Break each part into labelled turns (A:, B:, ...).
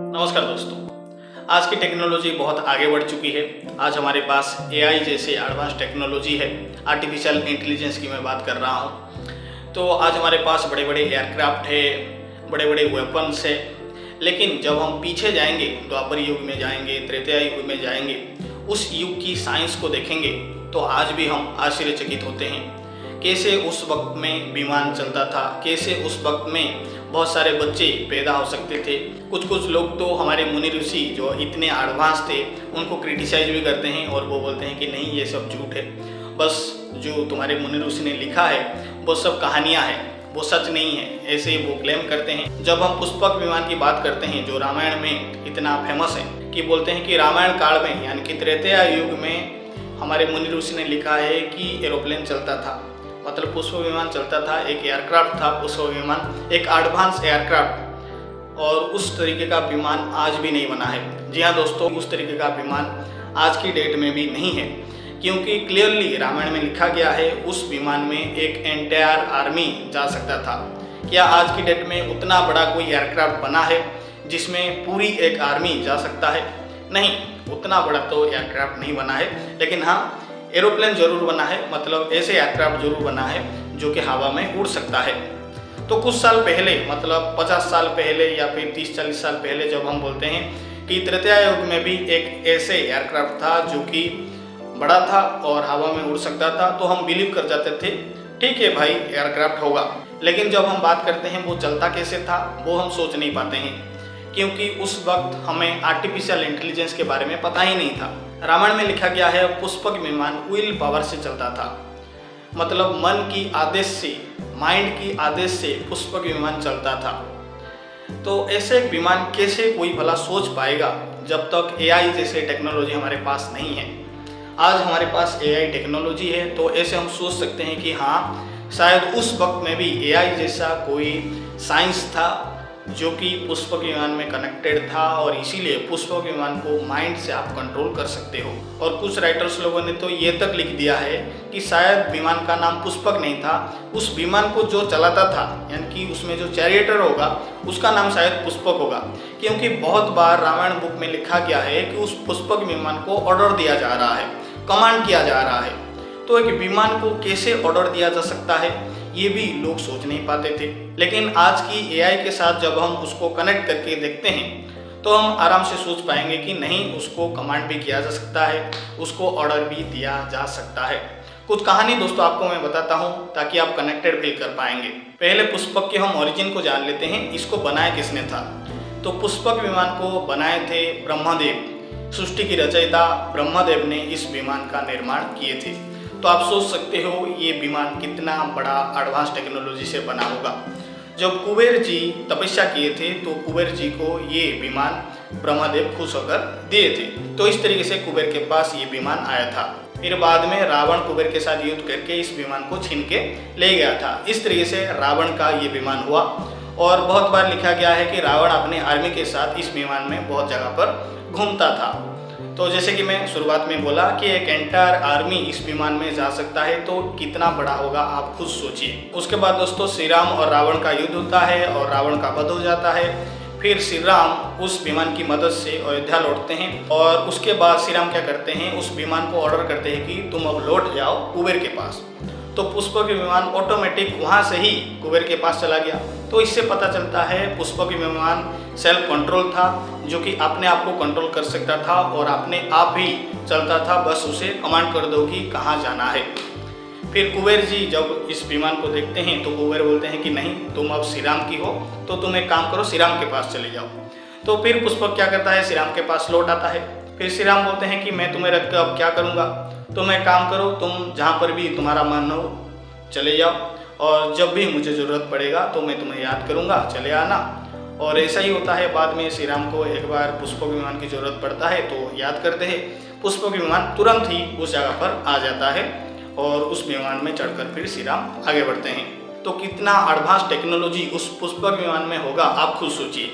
A: नमस्कार दोस्तों। आज की टेक्नोलॉजी बहुत आगे बढ़ चुकी है। आज हमारे पास एआई जैसे एडवांस टेक्नोलॉजी है। आर्टिफिशियल इंटेलिजेंस की मैं बात कर रहा हूँ। तो आज हमारे पास बड़े बड़े एयरक्राफ्ट है, बड़े बड़े वेपन्स है। लेकिन जब हम पीछे जाएंगे, द्वापर युग में जाएंगे, त्रेता युग में जाएंगे, उस युग की साइंस को देखेंगे तो आज भी हम आश्चर्यचकित होते हैं। कैसे उस वक्त में विमान चलता था, कैसे उस वक्त में बहुत सारे बच्चे पैदा हो सकते थे। कुछ लोग तो हमारे मुनि ऋषि जो इतने एडवांस थे उनको क्रिटिसाइज भी करते हैं और वो बोलते हैं कि नहीं, ये सब झूठ है, बस जो तुम्हारे मुनि ऋषि ने लिखा है वो सब कहानियाँ हैं, वो सच नहीं है, ऐसे ही वो क्लेम करते हैं। जब हम पुष्पक विमान की बात करते हैं जो रामायण में इतना फेमस है कि बोलते हैं कि रामायण काल में यानी कि त्रेता युग में हमारे मुनि ऋषि ने लिखा है कि एरोप्लेन चलता था, मतलब पुष्प विमान चलता था, एक एयरक्राफ्ट था पुष्प विमान, एक एडवांस एयरक्राफ्ट। और उस तरीके का विमान आज भी नहीं बना है। जी हाँ दोस्तों, उस तरीके का विमान आज की डेट में भी नहीं है, क्योंकि क्लियरली रामायण में लिखा गया है उस विमान में एक एंटायर आर्मी जा सकता था। क्या आज की डेट में उतना बड़ा कोई एयरक्राफ्ट बना है जिसमें पूरी एक आर्मी जा सकता है? नहीं, उतना बड़ा तो एयरक्राफ्ट नहीं बना है। लेकिन हाँ, एरोप्लेन जरूर बना है, मतलब ऐसे एयरक्राफ्ट जरूर बना है जो कि हवा में उड़ सकता है। तो कुछ साल पहले, मतलब 50 साल पहले या फिर 30-40 साल पहले, जब हम बोलते हैं कि त्रेता युग में भी एक ऐसे एयरक्राफ्ट था जो कि बड़ा था और हवा में उड़ सकता था, तो हम बिलीव कर जाते थे ठीक है भाई, एयरक्राफ्ट होगा। लेकिन जब हम बात करते हैं वो चलता कैसे था, वो हम सोच नहीं पाते हैं, क्योंकि उस वक्त हमें आर्टिफिशियल इंटेलिजेंस के बारे में पता ही नहीं था। रामायण में लिखा गया है पुष्पक विमान विल पावर से चलता था, मतलब मन की आदेश से, माइंड की आदेश से पुष्पक विमान चलता था। तो ऐसे एक विमान कैसे कोई भला सोच पाएगा जब तक एआई जैसे टेक्नोलॉजी हमारे पास नहीं है। आज हमारे पास एआई टेक्नोलॉजी है तो ऐसे हम सोच सकते हैं कि हाँ, शायद उस वक्त में भी एआई जैसा कोई साइंस था जो कि पुष्पक विमान में कनेक्टेड था, और इसीलिए पुष्पक विमान को माइंड से आप कंट्रोल कर सकते हो। और कुछ राइटर्स लोगों ने तो ये तक लिख दिया है कि शायद विमान का नाम पुष्पक नहीं था, उस विमान को जो चलाता था यानी कि उसमें जो चैरिएटर होगा उसका नाम शायद पुष्पक होगा, क्योंकि बहुत बार रामायण बुक में लिखा गया है कि उस पुष्पक विमान को ऑर्डर दिया जा रहा है, कमांड किया जा रहा है। तो एक विमान को कैसे ऑर्डर दिया जा सकता है, ये भी लोग सोच नहीं पाते थे। लेकिन आज की एआई के साथ जब हम उसको कनेक्ट करके देखते हैं तो हम आराम से सोच पाएंगे कि नहीं, उसको कमांड भी किया जा सकता है, उसको ऑर्डर भी दिया जा सकता है। कुछ कहानी दोस्तों आपको मैं बताता हूँ ताकि आप कनेक्टेड फील कर पाएंगे। पहले पुष्पक के हम ओरिजिन को जान लेते हैं, इसको बनाया किसने था। तो पुष्पक विमान को बनाए थे ब्रह्मदेव, सृष्टि की रचयिता ब्रह्मदेव ने इस विमान का निर्माण किए थे। तो आप सोच सकते हो ये विमान कितना बड़ा एडवांस टेक्नोलॉजी से बना होगा। जब कुबेर जी तपस्या किए थे तो कुबेर जी को ये विमान ब्रह्मदेव खुश होकर दिए थे। तो इस तरीके से कुबेर के पास ये विमान आया था। फिर बाद में रावण कुबेर के साथ युद्ध करके इस विमान को छीन के ले गया था। इस तरीके से रावण का ये विमान हुआ। और बहुत बार लिखा गया है कि रावण अपने आर्मी के साथ इस विमान में बहुत जगह पर घूमता था। तो जैसे कि मैं शुरुआत में बोला कि एक एंटायर आर्मी इस विमान में जा सकता है, तो कितना बड़ा होगा आप खुद सोचिए। उसके बाद दोस्तों श्री राम और रावण का युद्ध होता है और रावण का वध हो जाता है। फिर श्री राम उस विमान की मदद से अयोध्या लौटते हैं और उसके बाद श्री राम क्या करते हैं, उस विमान को ऑर्डर करते हैं कि तुम अब लौट जाओ कुबेर के पास। तो पुष्पक विमान ऑटोमेटिक वहाँ से ही कुबेर के पास चला गया। तो इससे पता चलता है पुष्पक विमान सेल्फ कंट्रोल था, जो कि अपने आप को कंट्रोल कर सकता था और अपने आप ही चलता था, बस उसे कमांड कर दो कि कहाँ जाना है। फिर कुबेर जी जब इस विमान को देखते हैं तो कुबेर बोलते हैं कि नहीं, तुम अब श्री राम की हो, तो तुम एक काम करो, श्री राम के पास चले जाओ। तो फिर पुष्पक क्या करता है, श्री राम के पास लौट आता है। फिर श्री राम बोलते हैं कि मैं तुम्हें रख कर अब क्या करूँगा, तुम एक काम करो, तुम जहाँ पर भी तुम्हारा मन हो चले जाओ, और जब भी मुझे ज़रूरत पड़ेगा तो मैं तुम्हें याद करूँगा, चले आना। और ऐसा ही होता है। बाद में श्री राम को एक बार पुष्पक विमान की ज़रूरत पड़ता है तो याद करते हैं, पुष्पक विमान तुरंत ही उस जगह पर आ जाता है और उस विमान में चढ़कर फिर श्री राम आगे बढ़ते हैं। तो कितना एडवांस टेक्नोलॉजी उस पुष्पक विमान में होगा आप खुद सोचिए।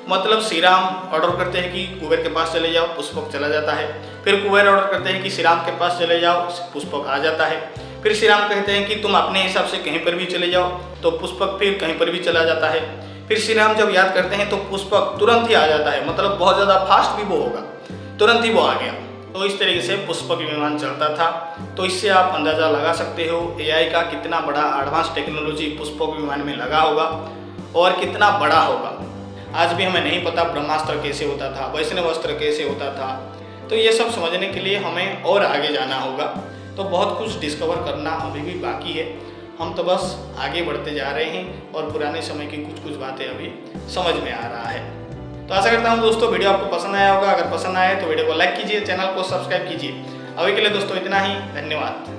A: मतलब श्री राम ऑर्डर करते हैं कि कुबेर के पास चले जाओ, पुष्पक चला जाता है। फिर कुबेर ऑर्डर करते हैं कि श्री राम के पास चले जाओ, पुष्पक आ जाता है। फिर श्री राम कहते हैं कि तुम अपने हिसाब से कहीं पर भी चले जाओ, तो पुष्पक फिर कहीं पर भी चला जाता है। फिर सिरे हम जब याद करते हैं तो पुष्पक तुरंत ही आ जाता है, मतलब बहुत ज़्यादा फास्ट भी वो होगा, तुरंत ही वो आ गया। तो इस तरीके से पुष्पक विमान चलता था। तो इससे आप अंदाज़ा लगा सकते हो एआई का कितना बड़ा एडवांस टेक्नोलॉजी पुष्पक विमान में लगा होगा और कितना बड़ा होगा। आज भी हमें नहीं पता ब्रह्मास्त्र कैसे होता था, वैष्णवास्त्र कैसे होता था। तो ये सब समझने के लिए हमें और आगे जाना होगा। तो बहुत कुछ डिस्कवर करना अभी भी बाकी है, हम तो बस आगे बढ़ते जा रहे हैं और पुराने समय की कुछ कुछ बातें अभी समझ में आ रहा है। तो आशा करता हूँ दोस्तों वीडियो आपको पसंद आया होगा। अगर पसंद आए तो वीडियो को लाइक कीजिए, चैनल को सब्सक्राइब कीजिए। अभी के लिए दोस्तों इतना ही, धन्यवाद।